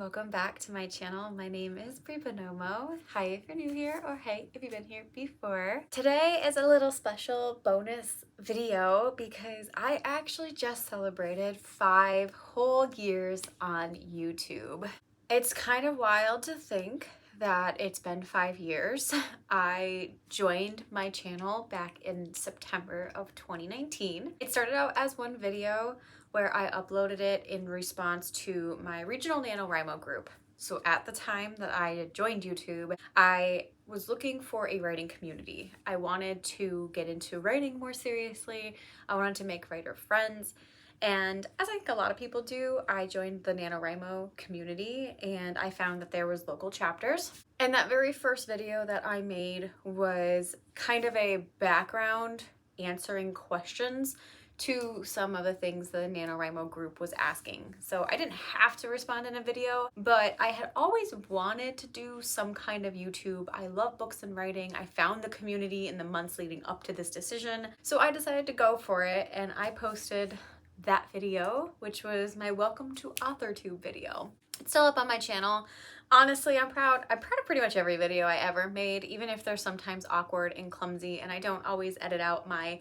welcome back to my channel. My name is Bree Buonomo. Hi if you're new here, or hey if you've been here before. Today is a little special bonus video because I actually just celebrated 5 whole years on YouTube. It's kind of wild to think that it's been 5 years. I joined my channel back in September of 2019. It started out as one video where I uploaded it in response to my regional NaNoWriMo group. So at the time that I joined YouTube, I was looking for a writing community. I wanted to get into writing more seriously. I wanted to make writer friends. And as I think a lot of people do, I joined the NaNoWriMo community and I found that there was local chapters. And that very first video that I made was kind of a background answering questions to some of the things the NaNoWriMo group was asking. So I didn't have to respond in a video, but I had always wanted to do some kind of YouTube. I love books and writing. I found the community in the months leading up to this decision. So I decided to go for it and I posted that video, which was my Welcome to AuthorTube video. It's still up on my channel. Honestly, I'm proud of pretty much every video I ever made, even if they're sometimes awkward and clumsy and I don't always edit out my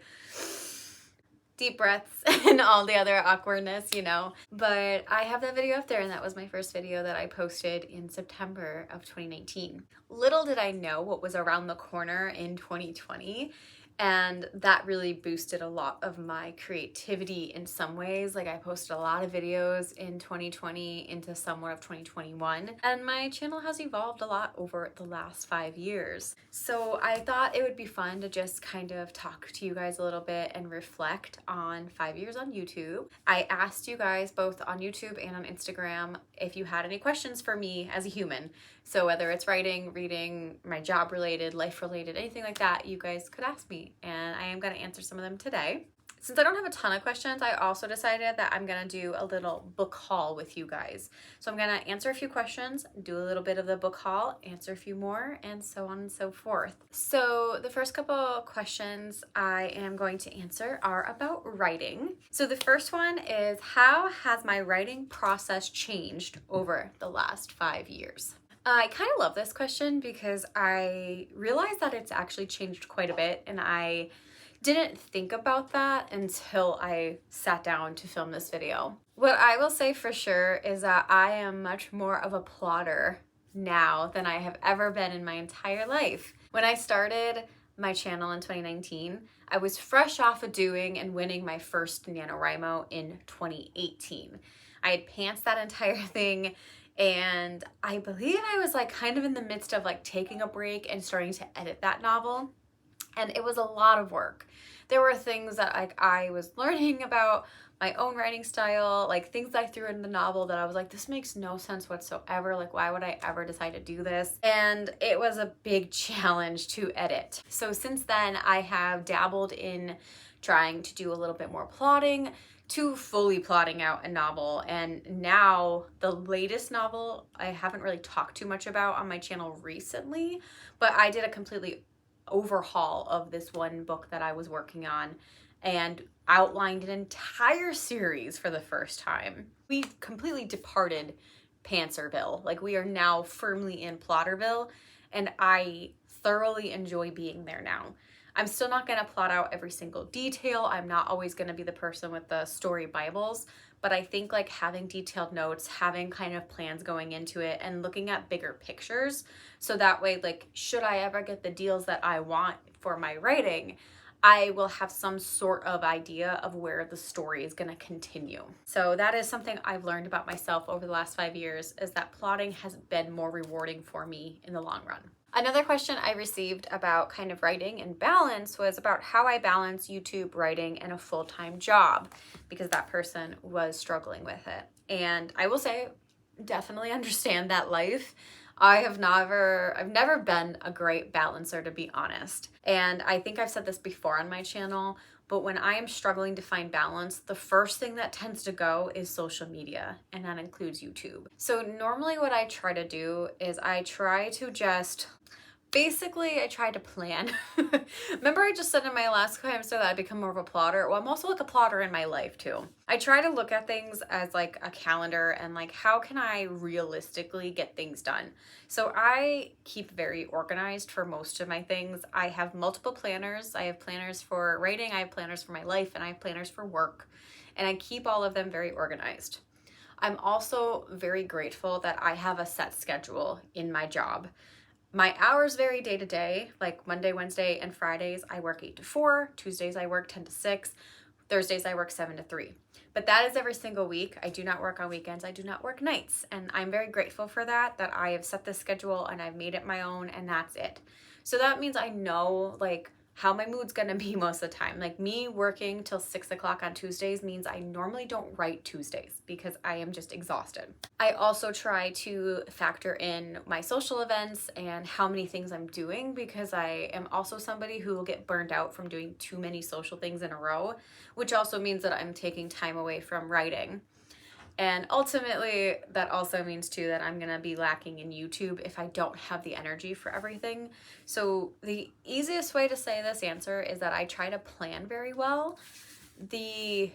deep breaths and all the other awkwardness, you know. But I have that video up there and that was my first video that I posted in September of 2019. Little did I know what was around the corner in 2020. And that really boosted a lot of my creativity in some ways. Like I posted a lot of videos in 2020 into somewhat of 2021. And my channel has evolved a lot over the last 5 years. So I thought it would be fun to just kind of talk to you guys a little bit and reflect on 5 years on YouTube. I asked you guys both on YouTube and on Instagram if you had any questions for me as a human. So whether it's writing, reading, my job related, life related, anything like that, you guys could ask me. And I am going to answer some of them today. Since I don't have a ton of questions, I also decided that I'm going to do a little book haul with you guys. So I'm going to answer a few questions, do a little bit of the book haul, answer a few more, and so on and so forth. So the first couple questions I am going to answer are about writing. So the first one is, how has my writing process changed over the last 5 years? I kind of love this question because I realized that it's actually changed quite a bit and I didn't think about that until I sat down to film this video. What I will say for sure is that I am much more of a plotter now than I have ever been in my entire life. When I started my channel in 2019, I was fresh off of doing and winning my first NaNoWriMo in 2018. I had pantsed that entire thing. And I believe I was like kind of in the midst of like taking a break and starting to edit that novel. And it was a lot of work. There were things that like I was learning about my own writing style, like things that I threw in the novel that I was like, this makes no sense whatsoever. Like, why would I ever decide to do this? And it was a big challenge to edit. So since then, I have dabbled in trying to do a little bit more plotting, to fully plotting out a novel. And now the latest novel I haven't really talked too much about on my channel recently, but I did a completely overhaul of this one book that I was working on and outlined an entire series for the first time. We completely departed Pantserville. Like we are now firmly in Plotterville and I thoroughly enjoy being there now. I'm still not going to plot out every single detail. I'm not always going to be the person with the story Bibles, but I think like having detailed notes, having kind of plans going into it and looking at bigger pictures. So that way, like, should I ever get the deals that I want for my writing, I will have some sort of idea of where the story is going to continue. So that is something I've learned about myself over the last 5 years, is that plotting has been more rewarding for me in the long run. Another question I received about kind of writing and balance was about how I balance YouTube writing and a full-time job, because that person was struggling with it. And I will say, definitely understand that life. I've never been a great balancer, to be honest. And I think I've said this before on my channel, but when I am struggling to find balance, the first thing that tends to go is social media, and that includes YouTube. So normally what I try to do is I try to just Basically, I try to plan. Remember I just said in my last hamster that I become more of a plotter? Well, I'm also like a plotter in my life too. I try to look at things as like a calendar and like how can I realistically get things done? So I keep very organized for most of my things. I have multiple planners. I have planners for writing, I have planners for my life, and I have planners for work. And I keep all of them very organized. I'm also very grateful that I have a set schedule in my job. My hours vary day to day, like Monday, Wednesday, and Fridays I work 8 to 4, Tuesdays I work 10 to 6, Thursdays I work 7 to 3. But that is every single week. I do not work on weekends, I do not work nights, and I'm very grateful for that I have set this schedule and I've made it my own, and that's it. So that means I know like how my mood's gonna be most of the time. Like me working till 6 o'clock on Tuesdays means I normally don't write Tuesdays because I am just exhausted. I also try to factor in my social events and how many things I'm doing because I am also somebody who will get burned out from doing too many social things in a row, which also means that I'm taking time away from writing. And ultimately, that also means too that I'm gonna be lacking in YouTube if I don't have the energy for everything. So the easiest way to say this answer is that I try to plan very well. The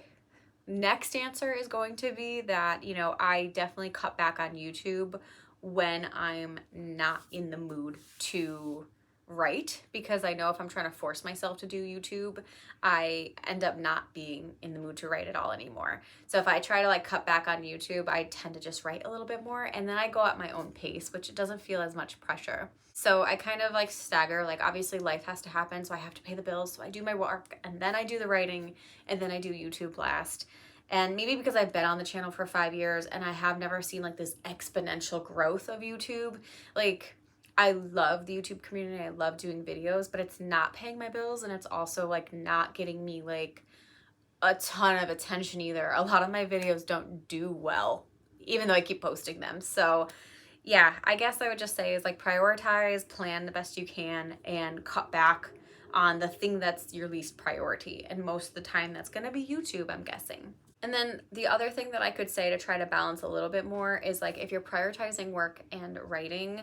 next answer is going to be that, I definitely cut back on YouTube when I'm not in the mood to write, because I know if I'm trying to force myself to do YouTube, I end up not being in the mood to write at all anymore. So if I try to like cut back on YouTube, I tend to just write a little bit more, and then I go at my own pace, which doesn't feel as much pressure. So I kind of like stagger, like obviously life has to happen, so I have to pay the bills, so I do my work, and then I do the writing, and then I do YouTube last. And maybe because I've been on the channel for 5 years and I have never seen like this exponential growth of YouTube, like I love the YouTube community, I love doing videos, but it's not paying my bills, and it's also like not getting me like a ton of attention either. A lot of my videos don't do well, even though I keep posting them. So yeah, I guess I would just say is like prioritize, plan the best you can, and cut back on the thing that's your least priority. And most of the time that's gonna be YouTube, I'm guessing. And then the other thing that I could say to try to balance a little bit more is like if you're prioritizing work and writing,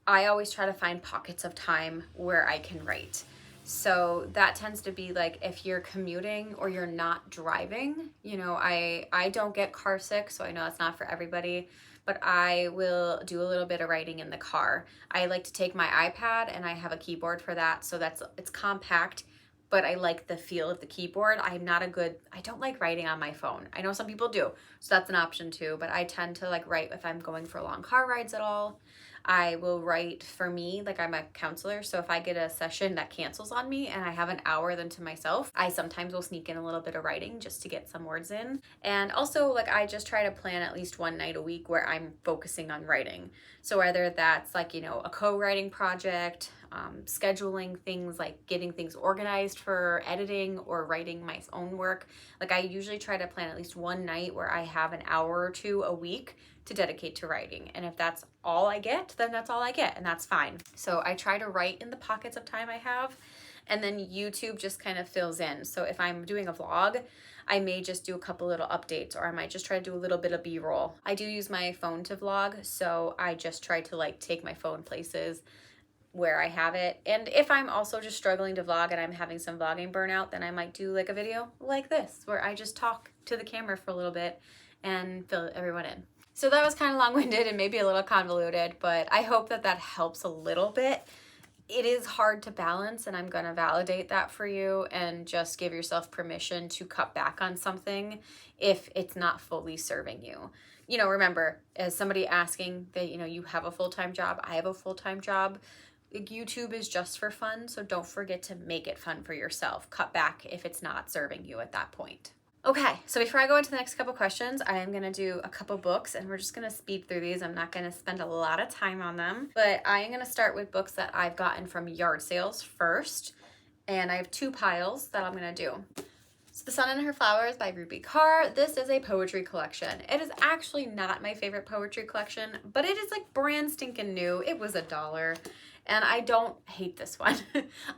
I always try to find pockets of time where I can write. So that tends to be like if you're commuting or you're not driving, I don't get car sick, so I know it's not for everybody, but I will do a little bit of writing in the car. I like to take my iPad and I have a keyboard for that, so it's compact, but I like the feel of the keyboard. I don't like writing on my phone. I know some people do, so that's an option too, but I tend to like write if I'm going for long car rides at all. I will write for me, like I'm a counselor, so if I get a session that cancels on me and I have an hour then to myself, I sometimes will sneak in a little bit of writing just to get some words in. And also like I just try to plan at least one night a week where I'm focusing on writing. So whether that's like, a co-writing project, scheduling things like getting things organized for editing or writing my own work. Like I usually try to plan at least one night where I have an hour or two a week to dedicate to writing. And if that's all I get, then that's all I get, and that's fine. So I try to write in the pockets of time I have, and then YouTube just kind of fills in. So if I'm doing a vlog, I may just do a couple little updates, or I might just try to do a little bit of B-roll. I do use my phone to vlog, so I just try to like take my phone places where I have it. And if I'm also just struggling to vlog and I'm having some vlogging burnout, then I might do like a video like this, where I just talk to the camera for a little bit and fill everyone in. So that was kind of long-winded and maybe a little convoluted, but I hope that helps a little bit. It is hard to balance, and I'm going to validate that for you and just give yourself permission to cut back on something if it's not fully serving you. Remember, as somebody asking that, you have a full-time job, I have a full-time job, YouTube is just for fun, so don't forget to make it fun for yourself. Cut back if it's not serving you at that point. Okay, so before I go into the next couple questions, I am going to do a couple books, and we're just going to speed through these. I'm not going to spend a lot of time on them, but I am going to start with books that I've gotten from yard sales first, and I have 2 piles that I'm going to do. So The Sun and Her Flowers by Ruby Carr. This is a poetry collection. It is actually not my favorite poetry collection, but it is like brand stinking new. It was $1. And I don't hate this one.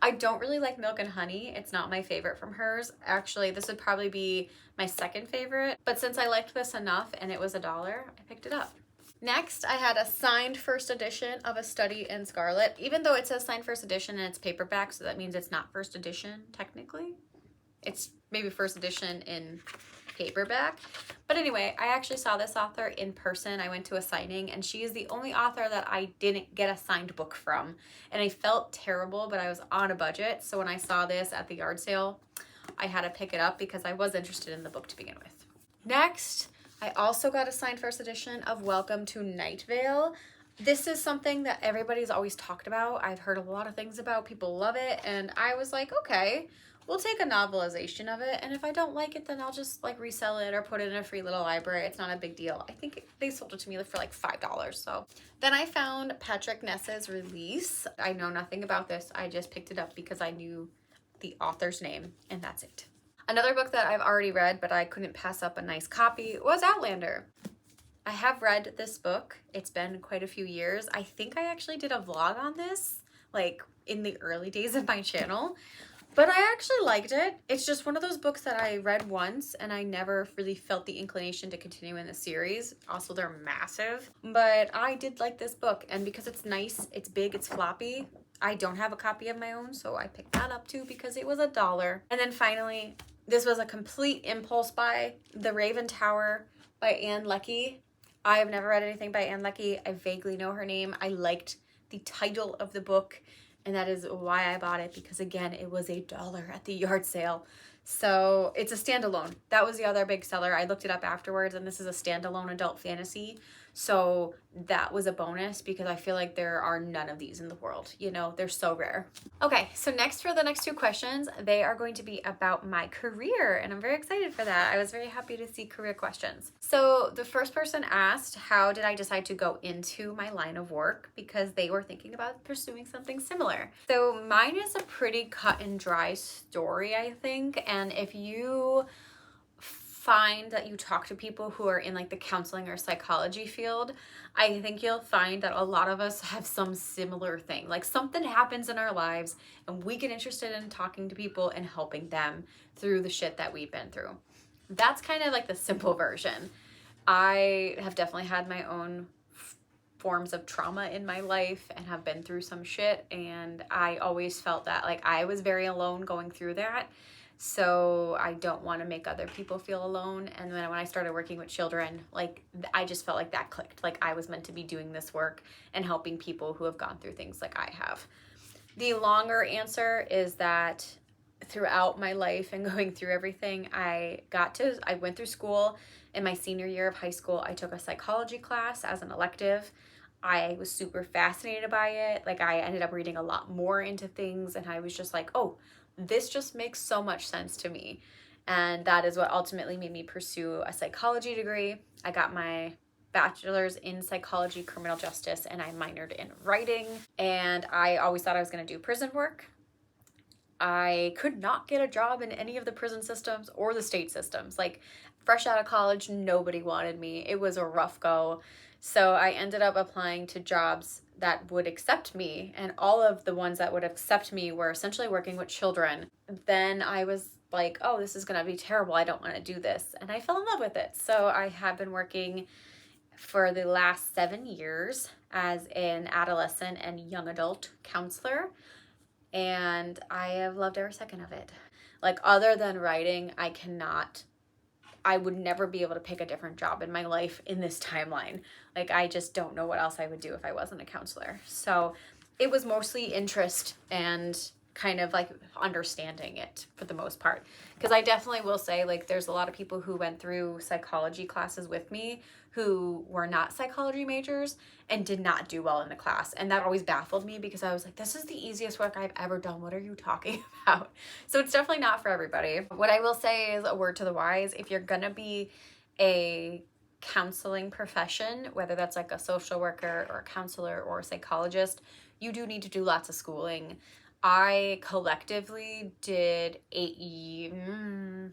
I don't really like Milk and Honey. It's not my favorite from hers. Actually, this would probably be my second favorite. But since I liked this enough and it was $1, I picked it up. Next, I had a signed first edition of A Study in Scarlet, even though it says signed first edition and it's paperback, so that means it's not first edition technically. It's maybe first edition in paperback. But anyway, I actually saw this author in person. I went to a signing, and she is the only author that I didn't get a signed book from. And I felt terrible, but I was on a budget. So when I saw this at the yard sale, I had to pick it up because I was interested in the book to begin with. Next, I also got a signed first edition of Welcome to Night Vale. This is something that everybody's always talked about. I've heard a lot of things about. People love it. And I was like, okay, we'll take a novelization of it. And if I don't like it, then I'll just like resell it or put it in a free little library. It's not a big deal. I think they sold it to me for like $5. So then I found Patrick Ness's Release. I know nothing about this. I just picked it up because I knew the author's name, and that's it. Another book that I've already read, but I couldn't pass up a nice copy, was Outlander. I have read this book. It's been quite a few years. I think I actually did a vlog on this, like in the early days of my channel, but I actually liked it. It's just one of those books that I read once and I never really felt the inclination to continue in the series. Also, they're massive, but I did like this book, and because it's nice, it's big, it's floppy. I don't have a copy of my own, so I picked that up too because it was $1. And then finally, this was a complete impulse buy, The Raven Tower by Ann Leckie. I have never read anything by Ann Leckie. I vaguely know her name. I liked the title of the book, and that is why I bought it, because again, it was $1 at the yard sale. So it's a standalone. That was the other big seller. I looked it up afterwards, and this is a standalone adult fantasy. So that was a bonus because I feel like there are none of these in the world. You know, they're so rare. Okay, so next for the next two questions, they are going to be about my career, and I'm very excited for that. I was very happy to see career questions. So the first person asked, how did I decide to go into my line of work? Because they were thinking about pursuing something similar. So mine is a pretty cut and dry story, I think. And if you find that you talk to people who are in like the counseling or psychology field, I think you'll find that a lot of us have some similar thing. Like something happens in our lives and we get interested in talking to people and helping them through the shit that we've been through. That's kind of like the simple version. I have definitely had my own forms of trauma in my life and have been through some shit, and I always felt that like I was very alone going through that. So I don't want to make other people feel alone. And then when I started working with children, like I just felt like that clicked. Like I was meant to be doing this work and helping people who have gone through things like I have. The longer answer is that throughout my life and going through everything, I went through school. In my senior year of high school, I took a psychology class as an elective. I was super fascinated by it. Like I ended up reading a lot more into things, and I was just like, oh, this just makes so much sense to me. And that is what ultimately made me pursue a psychology degree. I got my bachelor's in psychology, criminal justice, and I minored in writing. And I always thought I was going to do prison work. I could not get a job in any of the prison systems or the state systems. Like fresh out of college, nobody wanted me. It was a rough go. So I ended up applying to jobs that would accept me, and all of the ones that would accept me were essentially working with children. Then I was like, oh, this is gonna be terrible. I don't want to do this. And I fell in love with it. So I have been working for the last 7 years as an adolescent and young adult counselor, and I have loved every second of it. Like other than writing, I would never be able to pick a different job in my life in this timeline. Like, I just don't know what else I would do if I wasn't a counselor. So it was mostly interest and kind of like understanding it for the most part. Because I definitely will say, like, there's a lot of people who went through psychology classes with me who were not psychology majors and did not do well in the class. And that always baffled me because I was like, this is the easiest work I've ever done. What are you talking about? So it's definitely not for everybody. What I will say is a word to the wise. If you're gonna be a counseling profession, whether that's like a social worker or a counselor or a psychologist, you do need to do lots of schooling. I collectively did 9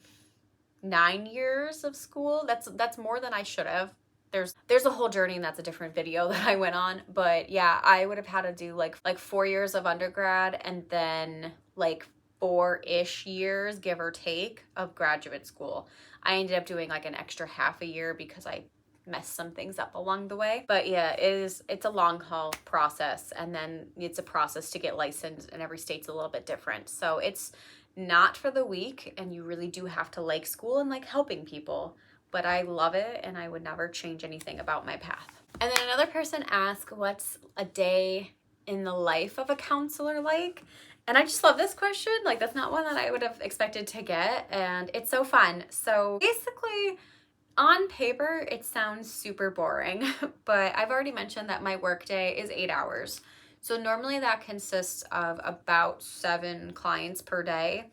years of school. That's more than I should have. There's a whole journey, and that's a different video that I went on. But yeah, I would have had to do like 4 years of undergrad and then like 4-ish years, give or take, of graduate school. I ended up doing like an extra half a year because I mess some things up along the way. But yeah, it's a long haul process, and then it's a process to get licensed, and every state's a little bit different. So it's not for the weak, and you really do have to like school and like helping people. But I love it, and I would never change anything about my path. And then another person asked, what's a day in the life of a counselor like? And I just love this question. Like, that's not one that I would have expected to get, and it's so fun. So basically, on paper, it sounds super boring, but I've already mentioned that my workday is 8 hours. So normally that consists of about 7 clients per day.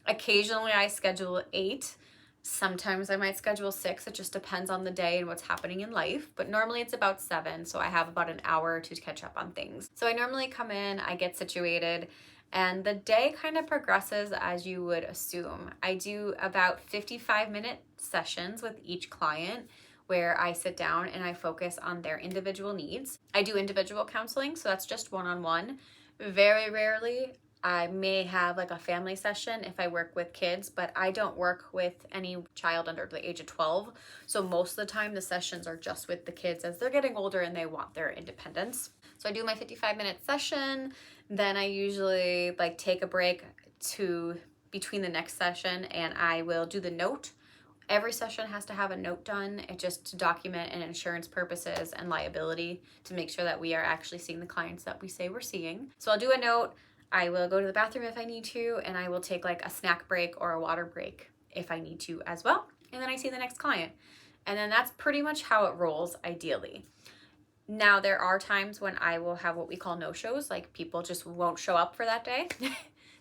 Occasionally I schedule 8. Sometimes I might schedule 6. It just depends on the day and what's happening in life. But normally it's about 7. So I have about an hour to catch up on things. So I normally come in, I get situated, and the day kind of progresses as you would assume. I do about 55-minute sessions with each client where I sit down and I focus on their individual needs. I do individual counseling, so that's just one-on-one. Very rarely I may have like a family session if I work with kids, but I don't work with any child under the age of 12. So most of the time the sessions are just with the kids as they're getting older and they want their independence. So I do my 55-minute session, then I usually like take a break to between the next session, and I will do the note. Every session has to have a note done, it just to document and insurance purposes and liability to make sure that we are actually seeing the clients that we say we're seeing. So I'll do a note, I will go to the bathroom if I need to, and I will take like a snack break or a water break if I need to as well. And then I see the next client. And then that's pretty much how it rolls ideally. Now, there are times when I will have what we call no-shows, like people just won't show up for that day.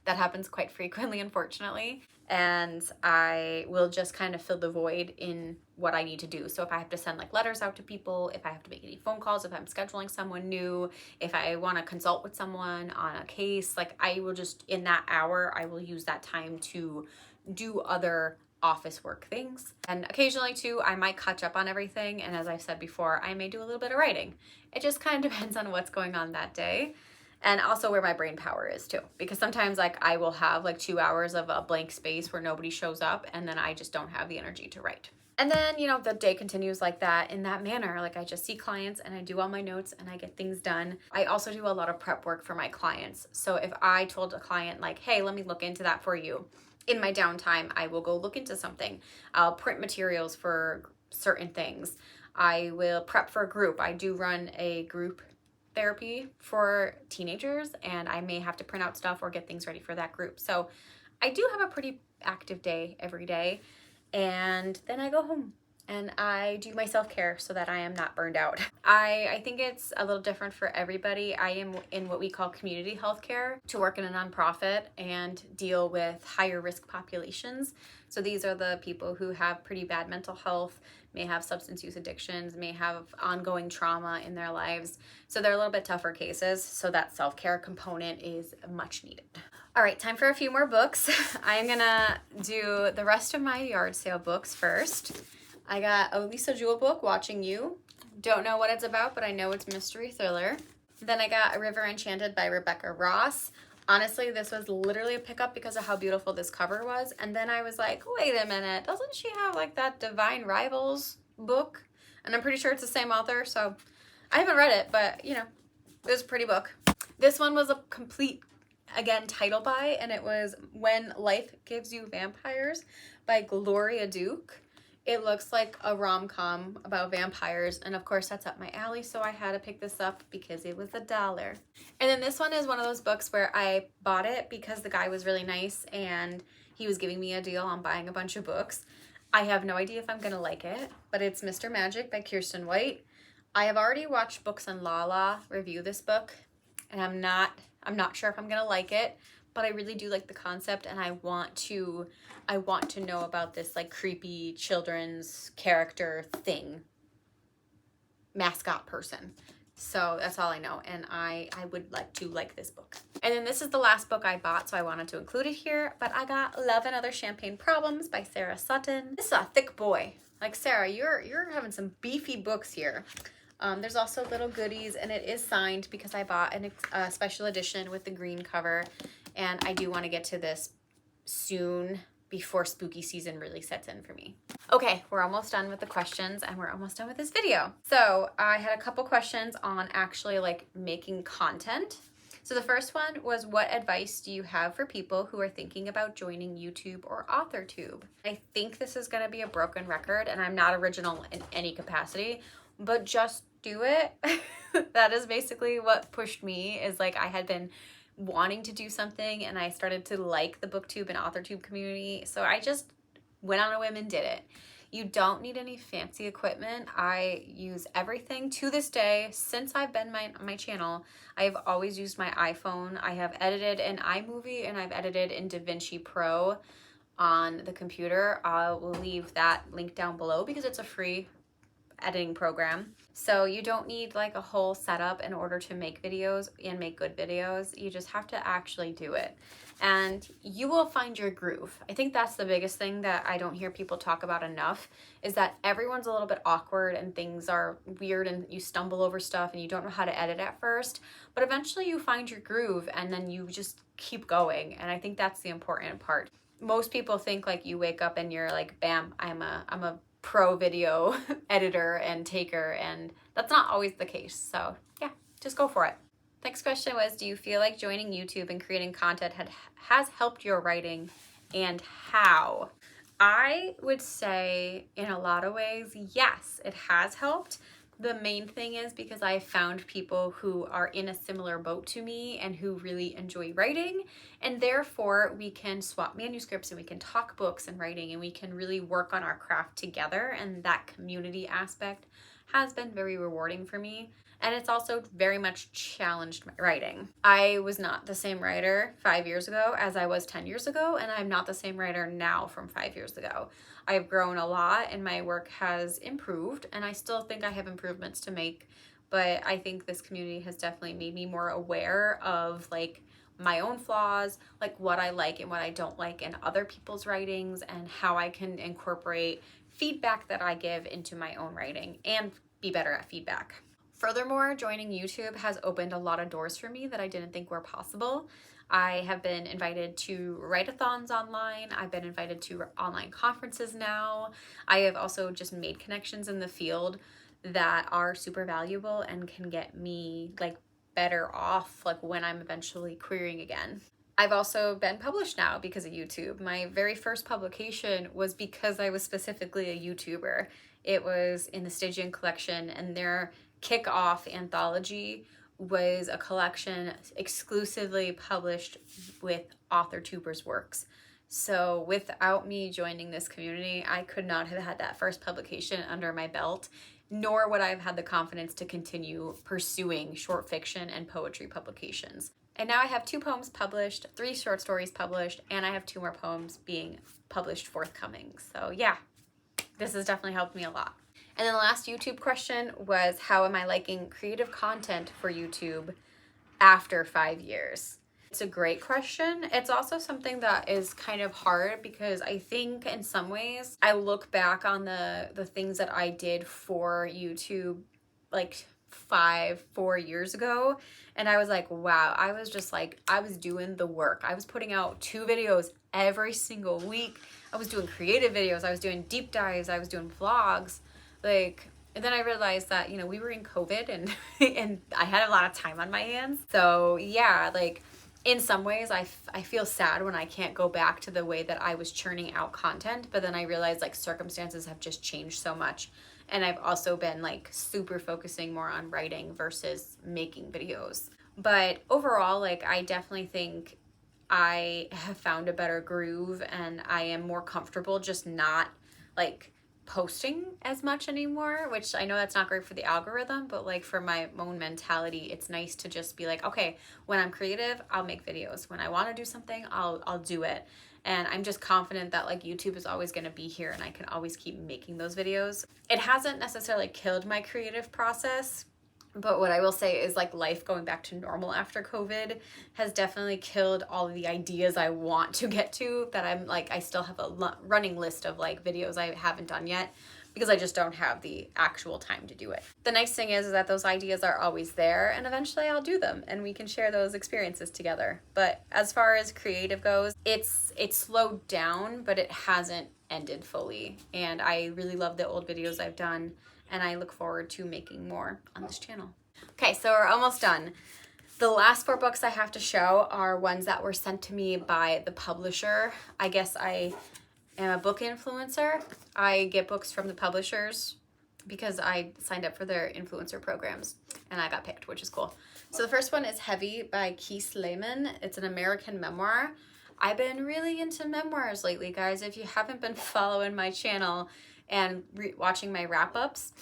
That happens quite frequently, unfortunately. And I will just kind of fill the void in what I need to do. So if I have to send like letters out to people, if I have to make any phone calls, if I'm scheduling someone new, if I want to consult with someone on a case, like I will just, in that hour, I will use that time to do other office work things. And occasionally too, I might catch up on everything. And as I said before, I may do a little bit of writing. It just kind of depends on what's going on that day. And also where my brain power is too, because sometimes like I will have like 2 hours of a blank space where nobody shows up, and then I just don't have the energy to write. And then, you know, the day continues like that in that manner. Like I just see clients and I do all my notes and I get things done. I also do a lot of prep work for my clients. So if I told a client like, hey, let me look into that for you, in my downtime, I will go look into something. I'll print materials for certain things. I will prep for a group. I do run a group therapy for teenagers, and I may have to print out stuff or get things ready for that group. So I do have a pretty active day every day, and then I go home and I do my self-care so that I am not burned out. I think it's a little different for everybody. I am in what we call community healthcare, to work in a nonprofit and deal with higher risk populations. So these are the people who have pretty bad mental health, may have substance use addictions, may have ongoing trauma in their lives. So they're a little bit tougher cases. So that self-care component is much needed. All right, time for a few more books. I'm gonna do the rest of my yard sale books first. I got a Lisa Jewell book, Watching You. Don't know what it's about, but I know it's mystery thriller. Then I got A River Enchanted by Rebecca Ross. Honestly, this was literally a pickup because of how beautiful this cover was. And then I was like, wait a minute, doesn't she have like that Divine Rivals book? And I'm pretty sure it's the same author, so I haven't read it, but you know, it was a pretty book. This one was a complete, again, title buy, and it was When Life Gives You Vampires by Gloria Duke. It looks like a rom-com about vampires, and of course that's up my alley, so I had to pick this up because it was $1. And then this one is one of those books where I bought it because the guy was really nice and he was giving me a deal on buying a bunch of books. I have no idea if I'm gonna like it, but it's Mr. Magic by Kirsten White. I have already watched Books and Lala review this book, and I'm not sure if I'm gonna like it, but I really do like the concept, and I want to know about this like creepy children's character thing, mascot person. So that's all I know, and I would like to like this book. And then this is the last book I bought, so I wanted to include it here, but I got Love and Other Champagne Problems by Sarah Sutton. This is a thick boy. Like, Sarah, you're having some beefy books here. There's also little goodies, and it is signed because I bought a special edition with the green cover, and I do want to get to this soon before spooky season really sets in for me. Okay, we're almost done with the questions and we're almost done with this video. So I had a couple questions on actually like making content. So the first one was, what advice do you have for people who are thinking about joining YouTube or AuthorTube? I think this is gonna be a broken record and I'm not original in any capacity, but just do it. That is basically what pushed me, is like I had been wanting to do something and I started to like the BookTube and AuthorTube community. So I just went on a whim and did it. You don't need any fancy equipment. I use everything to this day. Since I've been my channel, I've always used my iPhone. I have edited in iMovie and I've edited in DaVinci Pro on the computer. I will leave that link down below because it's a free editing program. So you don't need like a whole setup in order to make videos and make good videos. You just have to actually do it and you will find your groove. I think that's the biggest thing that I don't hear people talk about enough, is that everyone's a little bit awkward and things are weird and you stumble over stuff and you don't know how to edit at first, but eventually you find your groove and then you just keep going. And I think that's the important part. Most people think like you wake up and you're like, bam, I'm a pro video editor and taker, and that's not always the case. So yeah, just go for it. Next question was, do you feel like joining YouTube and creating content has helped your writing, and how? I would say in a lot of ways, yes, it has helped. The main thing is because I found people who are in a similar boat to me and who really enjoy writing, and therefore we can swap manuscripts and we can talk books and writing and we can really work on our craft together, and that community aspect has been very rewarding for me. And it's also very much challenged my writing. I was not the same writer 5 years ago as I was 10 years ago, and I'm not the same writer now from 5 years ago. I've grown a lot and my work has improved, and I still think I have improvements to make, but I think this community has definitely made me more aware of like my own flaws, like what I like and what I don't like in other people's writings, and how I can incorporate feedback that I give into my own writing and be better at feedback. Furthermore, joining YouTube has opened a lot of doors for me that I didn't think were possible. I have been invited to write-a-thons online. I've been invited to online conferences now. I have also just made connections in the field that are super valuable and can get me like better off like when I'm eventually querying again. I've also been published now because of YouTube. My very first publication was because I was specifically a YouTuber. It was in the Stygian collection, and their kickoff anthology was a collection exclusively published with AuthorTubers works. So without me joining this community, I could not have had that first publication under my belt, nor would I have had the confidence to continue pursuing short fiction and poetry publications. And now I have 2 poems published, 3 short stories published, and I have 2 more poems being published forthcoming. So yeah, this has definitely helped me a lot. And then the last YouTube question was, how am I liking creative content for YouTube after 5 years? It's a great question. It's also something that is kind of hard because I think in some ways I look back on the things that I did for YouTube like 4 years ago, and I was like, wow, I was doing the work. I was putting out 2 videos every single week. I was doing creative videos. I was doing deep dives. I was doing vlogs. And then I realized that, you know, we were in COVID and and I had a lot of time on my hands. So yeah, like in some ways I feel sad when I can't go back to the way that I was churning out content, but then I realized like circumstances have just changed so much. And I've also been like super focusing more on writing versus making videos. But overall, like I definitely think I have found a better groove and I am more comfortable just not like posting as much anymore, which I know that's not great for the algorithm, but like for my own mentality, it's nice to just be like, okay, when I'm creative, I'll make videos. When I want to do something, I'll do it. And I'm just confident that like YouTube is always going to be here and I can always keep making those videos. It hasn't necessarily killed my creative process, but what I will say is like life going back to normal after COVID has definitely killed all of the ideas I want to get to, that I'm like, I still have a running list of like videos I haven't done yet. because I just don't have the actual time to do it. The nice thing is that those ideas are always there, and eventually I'll do them and we can share those experiences together. But as far as creative goes, it's slowed down, but it hasn't ended fully. And I really love the old videos I've done, and I look forward to making more on this channel. Okay, so we're almost done. The last 4 books I have to show are ones that were sent to me by the publisher. I guess I am a book influencer. I get books from the publishers because I signed up for their influencer programs and I got picked, which is cool. So the first one is Heavy by Keith Lehman. It's an American memoir. I've been really into memoirs lately, guys. If you haven't been following my channel and watching my wrap-ups,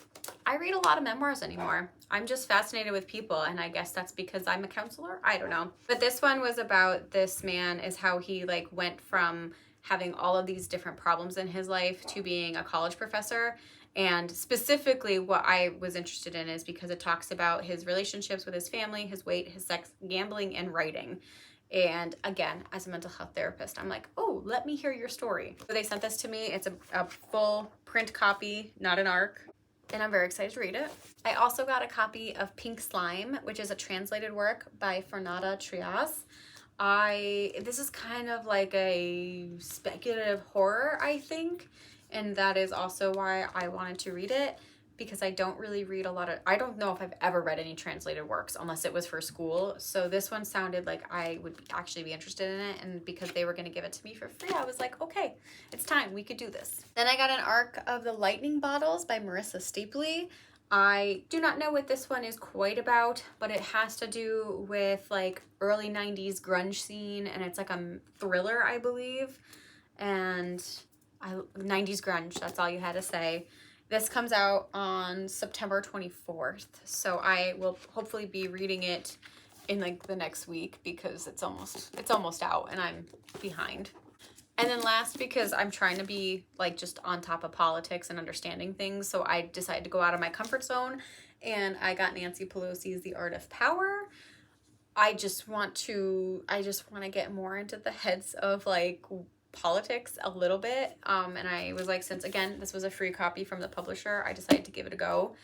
I read a lot of memoirs anymore. I'm just fascinated with people, and I guess that's because I'm a counselor. I don't know. But this one was about this man, is how he like went from having all of these different problems in his life to being a college professor. And specifically what I was interested in is because it talks about his relationships with his family, his weight, his sex, gambling, and writing. And again, as a mental health therapist, I'm like, oh, let me hear your story. So they sent this to me. It's a full print copy, not an ARC. And I'm very excited to read it. I also got a copy of Pink Slime, which is a translated work by Fernanda Trias. This is kind of like a speculative horror, I think, and that is also why I wanted to read it, because I don't really read a lot of, I don't know if I've ever read any translated works unless it was for school. So this one sounded like I would actually be interested in it, and because they were going to give it to me for free, I was like, okay, it's time, we could do this. Then I got an ARC of The Lightning Bottles by Marissa Stapley. I do not know what this one is quite about, but it has to do with like early 90s grunge scene, and it's like a thriller, I believe. And 90s grunge, that's all you had to say. This comes out on September 24th, so I will hopefully be reading it in like the next week because it's almost out and I'm behind. And then last, because I'm trying to be like just on top of politics and understanding things, so I decided to go out of my comfort zone and I got Nancy Pelosi's The Art of Power. I just want to get more into the heads of like politics a little bit. And I was like, since again, this was a free copy from the publisher, I decided to give it a go.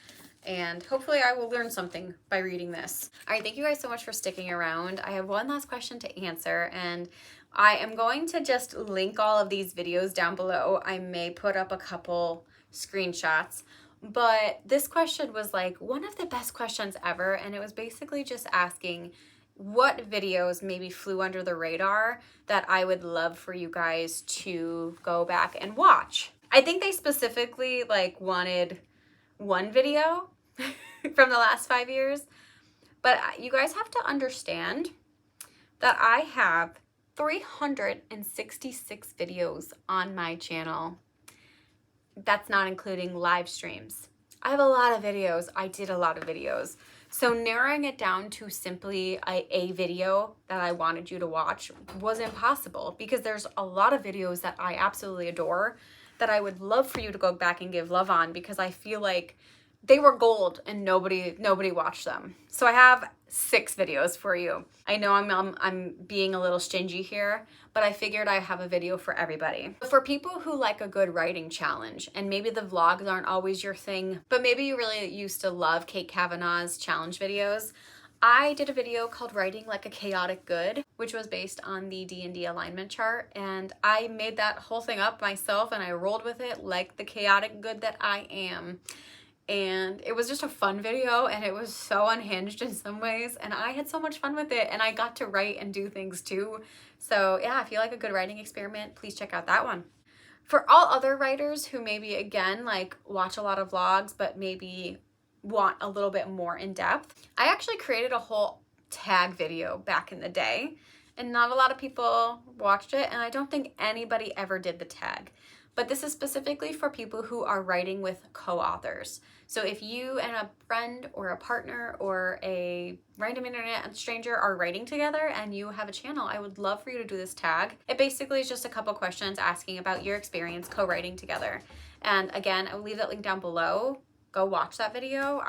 And hopefully I will learn something by reading this. All right, thank you guys so much for sticking around. I have one last question to answer, and I am going to just link all of these videos down below. I may put up a couple screenshots, but this question was like one of the best questions ever, and it was basically just asking what videos maybe flew under the radar that I would love for you guys to go back and watch. I think they specifically like wanted one video from the last 5 years, but you guys have to understand that I have 366 videos on my channel. That's not including live streams. I have a lot of videos. I did a lot of videos. So narrowing it down to simply a video that I wanted you to watch was impossible, because there's a lot of videos that I absolutely adore that I would love for you to go back and give love on, because I feel like they were gold and nobody watched them. So I have 6 videos for you. I know I'm being a little stingy here, but I figured I have a video for everybody. For people who like a good writing challenge, and maybe the vlogs aren't always your thing, but maybe you really used to love Kate Kavanaugh's challenge videos, I did a video called Writing Like a Chaotic Good, which was based on the D&D alignment chart, and I made that whole thing up myself and I rolled with it like the chaotic good that I am. And it was just a fun video, and it was so unhinged in some ways, and I had so much fun with it, and I got to write and do things too. So yeah, if you like a good writing experiment, please check out that one. For all other writers who maybe again like watch a lot of vlogs but maybe want a little bit more in depth, I actually created a whole tag video back in the day, and not a lot of people watched it, and I don't think anybody ever did the tag. But this is specifically for people who are writing with co-authors. So if you and a friend or a partner or a random internet stranger are writing together and you have a channel, I would love for you to do this tag. It basically is just a couple questions asking about your experience co-writing together. And again, I will leave that link down below. Go watch that video.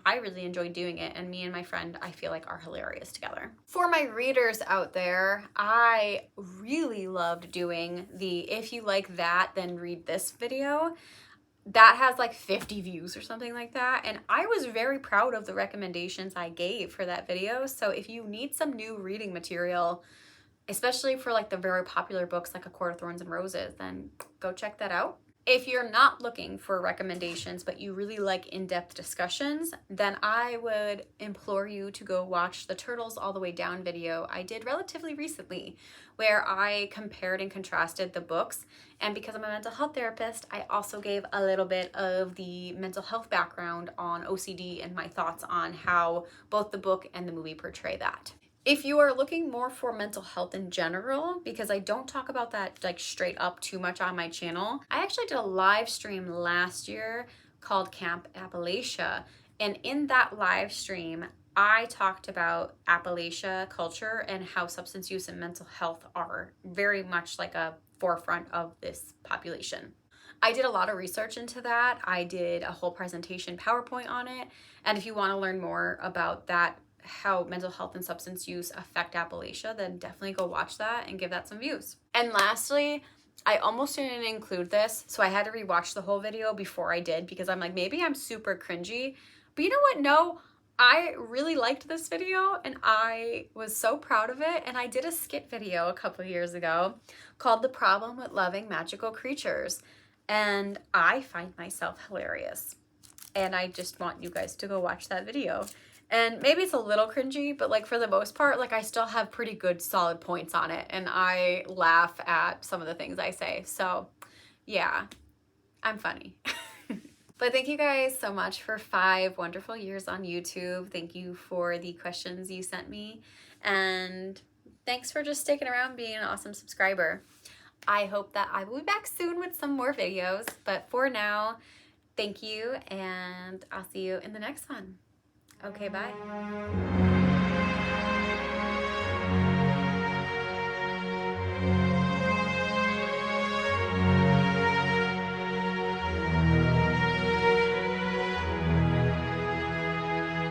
I really enjoyed doing it, and me and my friend, I feel like, are hilarious together. For my readers out there, I really loved doing the if you like that, then read this video. that has like 50 views or something like that. And I was very proud of the recommendations I gave for that video. So if you need some new reading material, especially for like the very popular books like A Court of Thorns and Roses, then go check that out. If you're not looking for recommendations, but you really like in-depth discussions, then I would implore you to go watch the Turtles All the Way Down video I did relatively recently, where I compared and contrasted the books. And because I'm a mental health therapist, I also gave a little bit of the mental health background on OCD and my thoughts on how both the book and the movie portray that. If you are looking more for mental health in general, because I don't talk about that like straight up too much on my channel, I actually did a live stream last year called Camp Appalachia. And in that live stream, I talked about Appalachia culture and how substance use and mental health are very much like a forefront of this population. I did a lot of research into that. I did a whole presentation PowerPoint on it. And if you want to learn more about that, how mental health and substance use affect Appalachia, then definitely go watch that and give that some views. And lastly, I almost didn't include this, so I had to rewatch the whole video before I did because I'm like, maybe I'm super cringy. But you know what? No, I really liked this video and I was so proud of it. And I did a skit video a couple years ago called The Problem with Loving Magical Creatures. And I find myself hilarious. And I just want you guys to go watch that video. And maybe it's a little cringy, but like for the most part, like I still have pretty good solid points on it. And I laugh at some of the things I say. So yeah, I'm funny. But thank you guys so much for 5 wonderful years on YouTube. Thank you for the questions you sent me. And thanks for just sticking around, being an awesome subscriber. I hope that I will be back soon with some more videos. But for now, thank you, and I'll see you in the next one. Okay, bye.